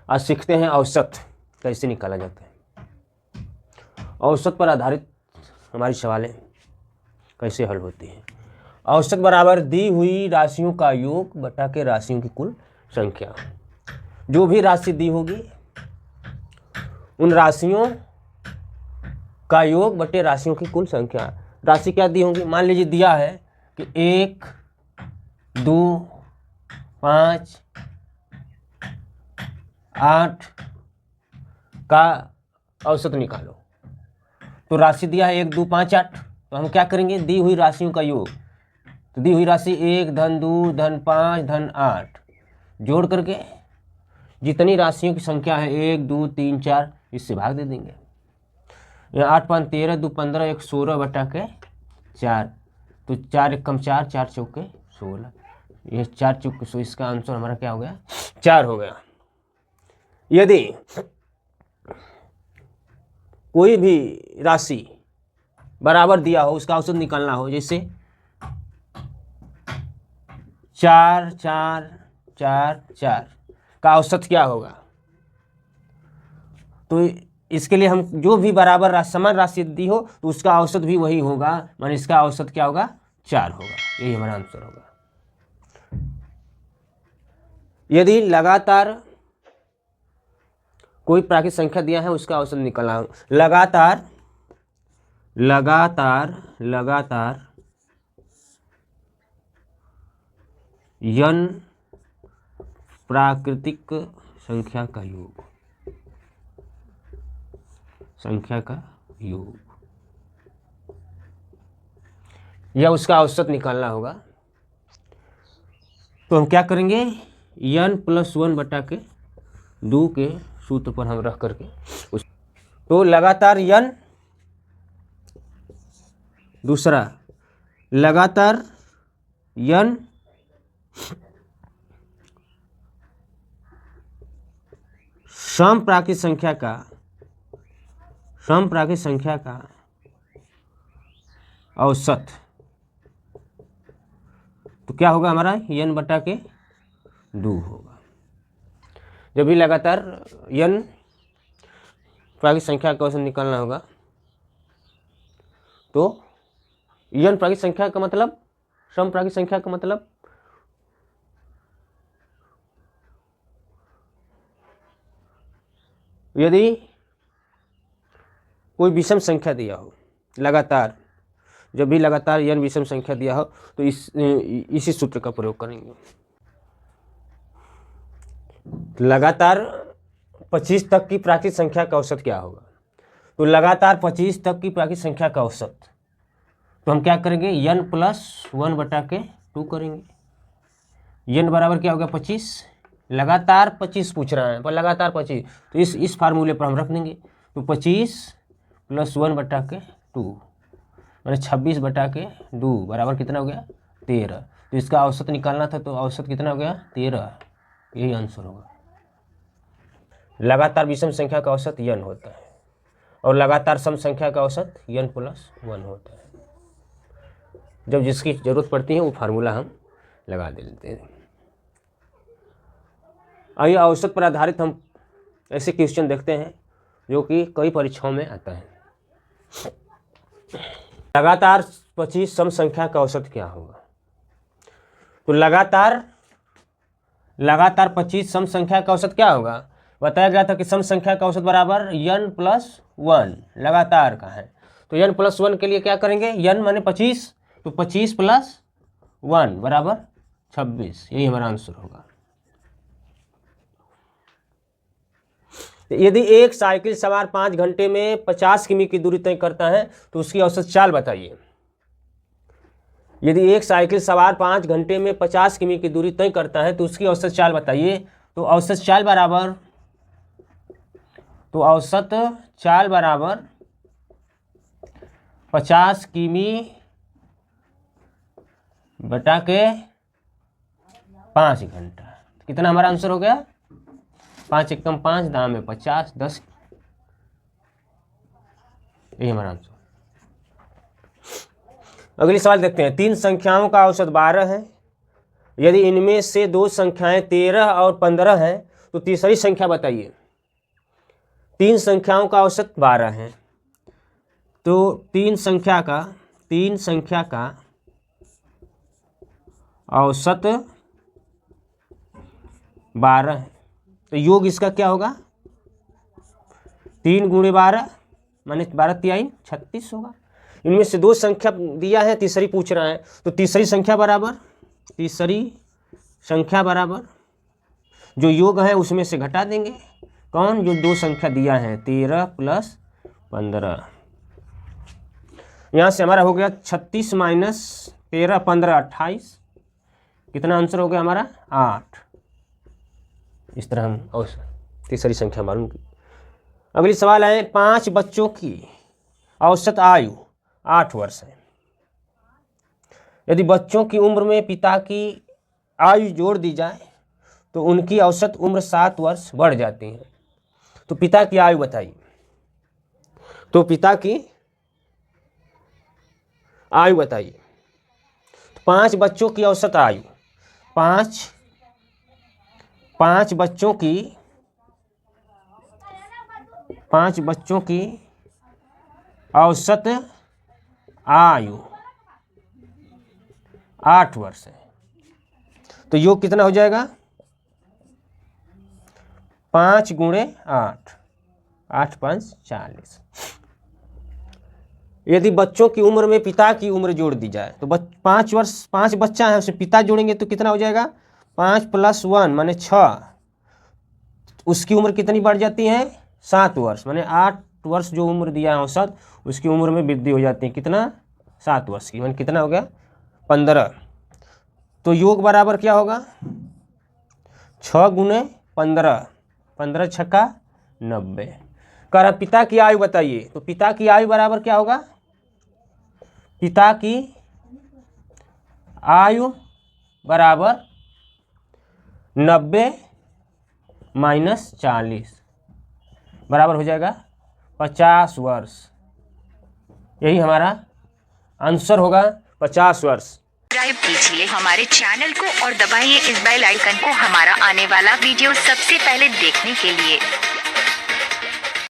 आज सीखते हैं औसत कैसे निकाला जाता है। औसत पर आधारित हमारी सवालें कैसे हल होती हैं। औसत बराबर दी हुई राशियों का योग बटा के राशियों की कुल संख्या। जो भी राशि दी होगी उन राशियों का योग बटे राशियों की कुल संख्या। राशि क्या दी होंगी, मान लीजिए दिया है कि 1, 2, 5, 8 का औसत निकालो। तो राशि दिया है 1, 2, 5, 8, तो हम क्या करेंगे, दी हुई राशियों का योग। तो दी हुई राशि 1 धन 2 धन 5 धन 8 जोड़ करके जितनी राशियों की संख्या है 1, 2, 3, 4 इससे भाग दे देंगे। यहाँ 8, 5, 13, 2, 15, 1, 16 बटा के 4, तो 4 एकम 4, 4 चौके 16, ये 4 चौके 16, इसका आंसर हमारा क्या हो गया, 4 हो गया। यदि कोई भी राशि बराबर दिया हो उसका औसत निकालना हो, जैसे 4, 4, 4, 4 का औसत क्या होगा, तो इसके लिए हम जो भी बराबर समान राशि दी हो तो उसका औसत भी वही होगा, माने इसका औसत क्या होगा, 4 होगा। यही हमारा आंसर होगा। यदि लगातार कोई प्राकृतिक संख्या दिया है उसका औसत निकालना हो, लगातार n प्राकृतिक संख्या का योग या उसका औसत निकालना होगा, तो हम क्या करेंगे, n + 1 बटा के 2 के सूत्र पर हम रख करके तो लगातार n, दूसरा लगातार n सम प्राकृतिक संख्या का औसत, तो क्या होगा हमारा n बटा के 2 होगा। जब भी लगातार n प्राकृतिक संख्या का औसत निकालना होगा तो n प्राकृतिक संख्या का मतलब, सम प्राकृतिक संख्या का मतलब यदि कोई विषम संख्या दिया हो लगातार, जब भी लगातार n विषम संख्या दिया हो तो इसी सूत्र का प्रयोग करेंगे। लगातार 25 तक की प्राकृतिक संख्या का औसत क्या होगा, तो लगातार 25 तक की प्राकृतिक संख्या का औसत, तो हम क्या करेंगे, n + 1 बटा के 2 करेंगे। n बराबर क्या होगा, 25, लगातार 25 पूछ रहा है पर लगातार 25, तो इस फार्मूले पर हम रख देंगे। तो 25 + 1 बटा के 2 मैंने 26 बटा के 2 बराबर कितना हो गया, 13। तो इसका औसत निकालना था, तो औसत कितना हो गया, 13। यही आंसर होगा। लगातार विषम संख्या का औसत n होता है और लगातार सम संख्या का औसत n + 1 होता है। जब जिसकी जरूरत पड़ती है वो फार्मूला हम लगा देते हैं। आइए औसत पर आधारित हम ऐसे क्वेश्चन देखते हैं जो कि कई परीक्षाओं में आता है। लगातार 25 सम संख्या का औसत क्या होगा, तो लगातार 25 सम संख्या का औसत क्या होगा, बताया गया था कि सम संख्या का औसत बराबर n + 1 लगातार का है। तो n + 1 के लिए क्या करेंगे, n माने 25, तो 25 + 1 बराबर 26। यही हमारा आंसर होगा। यदि एक साइकिल सवार 5 घंटे में 50 किमी की दूरी तय करता है तो उसकी औसत चाल बताइए। यदि एक साइकिल सवार 5 घंटे में 50 किमी की दूरी तय करता है तो उसकी औसत चाल बताइए। तो औसत चाल बराबर 50 किमी बटा के 5 घंटा, कितना हमारा आंसर हो गया, 5 एकम 5 दाम में 50, 10, यही हमारा आंसर। अगली सवाल देखते हैं। 3 संख्याओं का औसत 12 है। यदि इनमें से 2 संख्याएं 13 और 15 हैं तो तीसरी संख्या बताइए। 3 संख्याओं का औसत 12 है, तो 3 संख्या का औसत 12 है, तो योग इसका क्या होगा? 3 × 12 माने 12 तिहाई 36 होगा। इनमें से 2 संख्या दिया है, तीसरी पूछ रहा है, तो तीसरी संख्या बराबर जो योग है उसमें से घटा देंगे। कौन? जो 2 संख्या दिया है, 13 + 15। यहाँ से हमारा हो गया 36 - 13 15 28। कितना आंसर हो गया हमारा? 8। इस तरह हम तीसरी संख्या मालूम की। अगली सवाल है, 5 बच्चों की औसत आयु 8 वर्ष है। यदि बच्चों की उम्र में पिता की आयु जोड़ दी जाए तो उनकी औसत उम्र 7 वर्ष बढ़ जाती है। तो पिता की आयु बताइए। तो पिता की आयु बताइए। 5 बच्चों की औसत आयु, 5 बच्चों की औसत आयु 8 वर्ष है, तो योग कितना हो जाएगा? 5 × 8, 8 × 5 = 40। यदि बच्चों की उम्र में पिता की उम्र जोड़ दी जाए तो 5 बच्चा है, उसमें पिता जोड़ेंगे तो कितना हो जाएगा? 5 + 1 माने 6। उसकी उम्र कितनी बढ़ जाती है? 7 वर्ष, माने 8 वर्ष जो उम्र दिया है औसत, उसकी उम्र में वृद्धि हो जाती है। कितना? 7 वर्ष की, माने कितना हो गया? 15। तो योग बराबर क्या होगा? 6 × 15, 15 × 6 = 90। कह रहा पिता की आयु बताइए, तो पिता की आयु बराबर क्या होगा? पिता की आयु बराबर 90 - 40 बराबर हो जाएगा 50 वर्ष। यही हमारा आंसर होगा, 50 वर्ष। सब्सक्राइब कीजिए हमारे चैनल को और दबाइए इस बेल आइकन को हमारा आने वाला वीडियो सबसे पहले देखने के लिए।